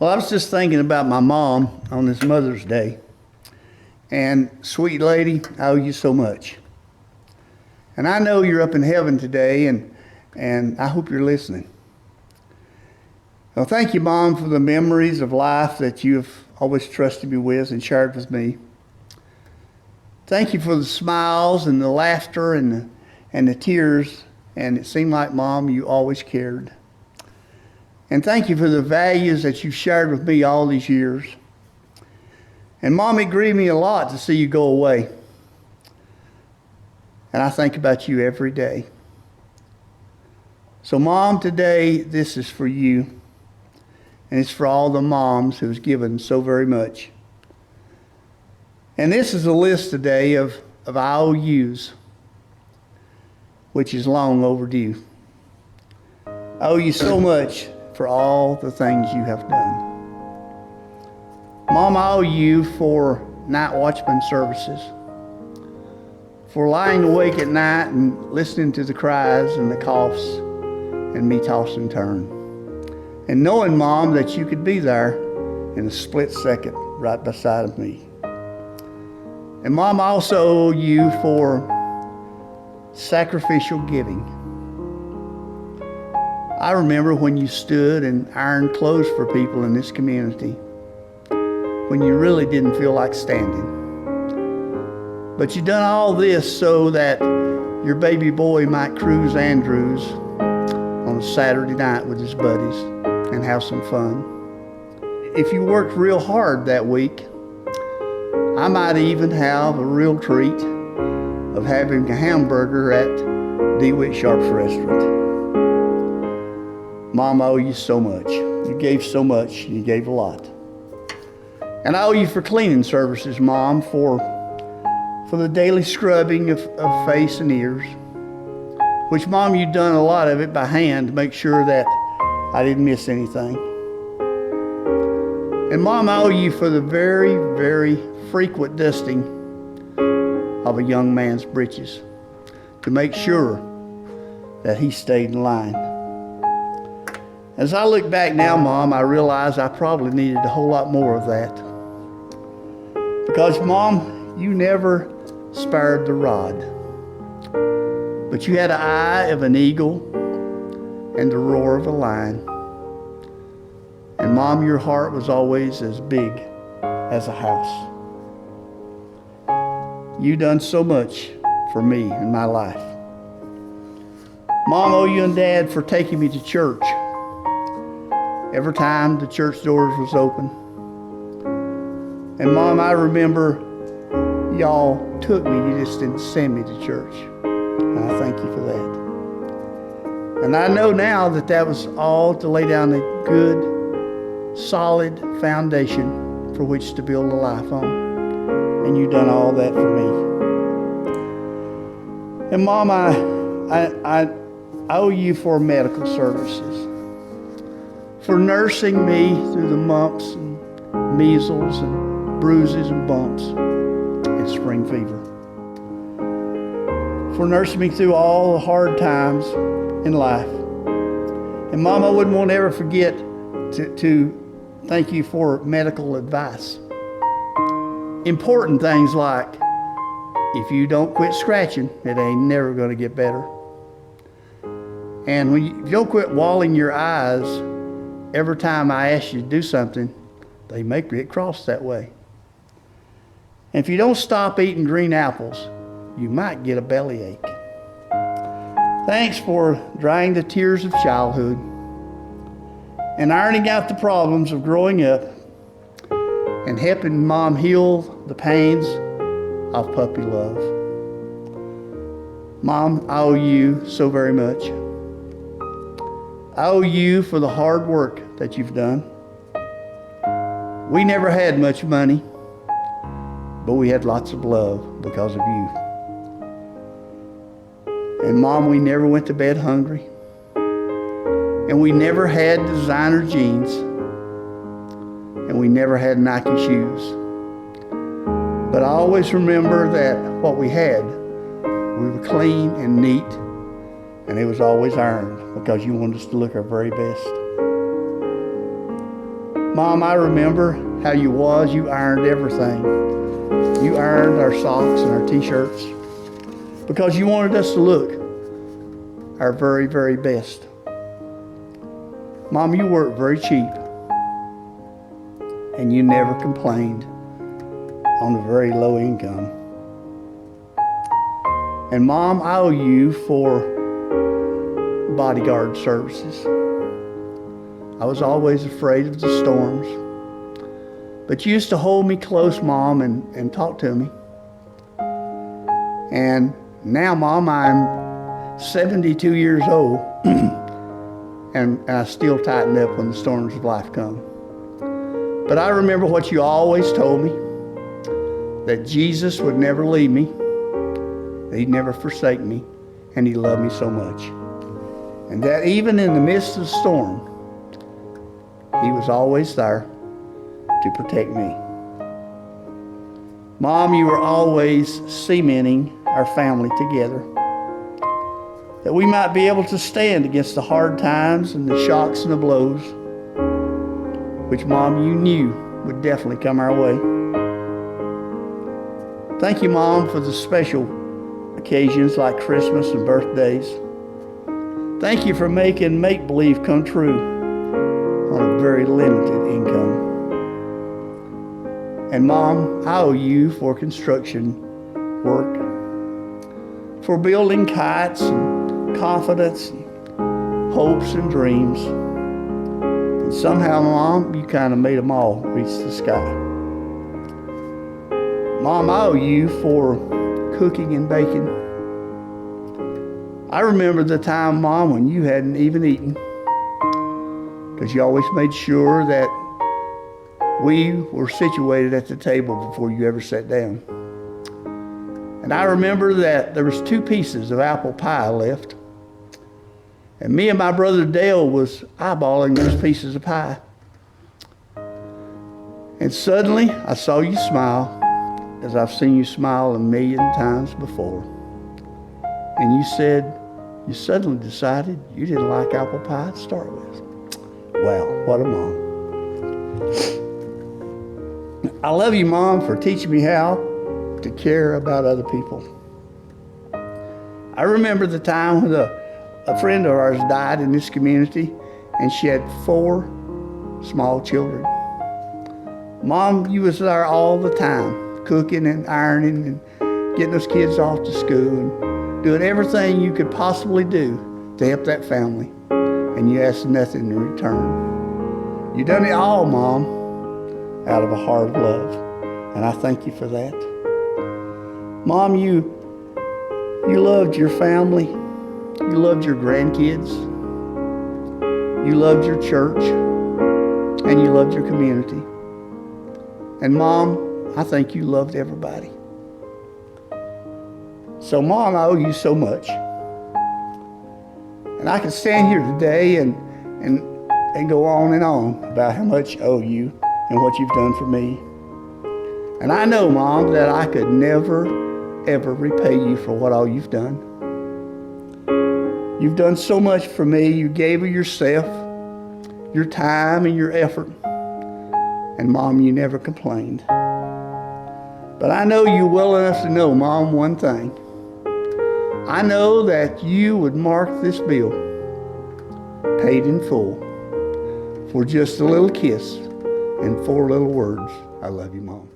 Well, I was just thinking about my mom on this Mother's Day. And sweet lady, I owe you so much. And I know you're up in heaven today, and I hope you're listening. Well, thank you, Mom, for the memories of life that you have always trusted me with and shared with me. Thank you for the smiles and the laughter and the tears. And it seemed like, Mom, you always cared. And thank you for the values that you've shared with me all these years. And Mom, it grieved me a lot to see you go away. And I think about you every day. So Mom, today, this is for you. And it's for all the moms who have given so very much. And this is a list today of IOUs, which is long overdue. I owe you so much for all the things you have done. Mom, I owe you for night watchman services, for lying awake at night and listening to the cries and the coughs and me toss and turn. And knowing, Mom, that you could be there in a split second right beside of me. And Mom, I also owe you for sacrificial giving. I remember when you stood and ironed clothes for people in this community, when you really didn't feel like standing. But you done all this so that your baby boy might cruise Andrews on a Saturday night with his buddies and have some fun. If you worked real hard that week, I might even have a real treat of having a hamburger at DeWitt Sharp's restaurant. Mom, I owe you so much. You gave so much, and you gave a lot. And I owe you for cleaning services, Mom, for the daily scrubbing of face and ears, which, Mom, you've done a lot of it by hand to make sure that I didn't miss anything. And Mom, I owe you for the very, very frequent dusting of a young man's breeches to make sure that he stayed in line. As I look back now, Mom, I realize I probably needed a whole lot more of that. Because, Mom, you never spared the rod. But you had an eye of an eagle and the roar of a lion. And Mom, your heart was always as big as a house. You done so much for me in my life. Mom, I owe you and Dad for taking me to church every time the church doors was open. And Mom, I remember y'all took me, you just didn't send me to church. And I thank you for that. And I know now that that was all to lay down a good, solid foundation for which to build a life on. And you've done all that for me. And Mom, I owe you for medical services, for nursing me through the mumps and measles and bruises and bumps and spring fever, for nursing me through all the hard times in life. And Mom, I wouldn't want to ever forget to thank you for medical advice. Important things like, if you don't quit scratching, it ain't never going to get better. And when you don't quit walling your eyes every time I ask you to do something, they make me cross that way. And if you don't stop eating green apples, you might get a bellyache. Thanks for drying the tears of childhood and ironing out the problems of growing up and helping Mom heal the pains of puppy love. Mom, I owe you so very much. I owe you for the hard work that you've done. We never had much money, but we had lots of love because of you. And Mom, we never went to bed hungry. And we never had designer jeans. And we never had Nike shoes. But I always remember that what we had, we were clean and neat, and it was always ironed because you wanted us to look our very best. Mom, I remember how you was. You ironed everything. You ironed our socks and our t-shirts because you wanted us to look our very, very best. Mom, you worked very cheap and you never complained on a very low income. And Mom, I owe you for bodyguard services. I was always afraid of the storms, but you used to hold me close, Mom, and talk to me. And now, Mom, I'm 72 years old and I still tighten up when the storms of life come. But I remember what you always told me, that Jesus would never leave me, that he'd never forsake me, and he loved me so much. And that even in the midst of the storm, he was always there to protect me. Mom, you were always cementing our family together, that we might be able to stand against the hard times and the shocks and the blows, which, Mom, you knew would definitely come our way. Thank you, Mom, for the special occasions like Christmas and birthdays. Thank you for making make-believe come true on a very limited income. And Mom, I owe you for construction work, for building kites and confidence and hopes and dreams. And somehow, Mom, you kind of made them all reach the sky. Mom, I owe you for cooking and baking. I remember the time, Mom, when you hadn't even eaten, because you always made sure that we were situated at the table before you ever sat down. And I remember that there was 2 pieces of apple pie left, and me and my brother Dale was eyeballing those pieces of pie. And suddenly I saw you smile, as I've seen you smile a million times before. And you said you suddenly decided you didn't like apple pie to start with. Wow, what a mom. I love you, Mom, for teaching me how to care about other people. I remember the time when a friend of ours died in this community, and she had 4 small children. Mom, you was there all the time, cooking and ironing and getting those kids off to school and doing everything you could possibly do to help that family. And you asked nothing in return. You done it all, Mom, out of a heart of love. And I thank you for that. Mom, you loved your family. You loved your grandkids. You loved your church. And you loved your community. And Mom, I think you loved everybody. So, Mom, I owe you so much. And I can stand here today and go on and on about how much I owe you and what you've done for me. And I know, Mom, that I could never, ever repay you for what all you've done. You've done so much for me. You gave of yourself, your time, and your effort. And, Mom, you never complained. But I know you well enough to know, Mom, one thing. I know that you would mark this bill paid in full for just a little kiss and 4 little words. I love you, Mom.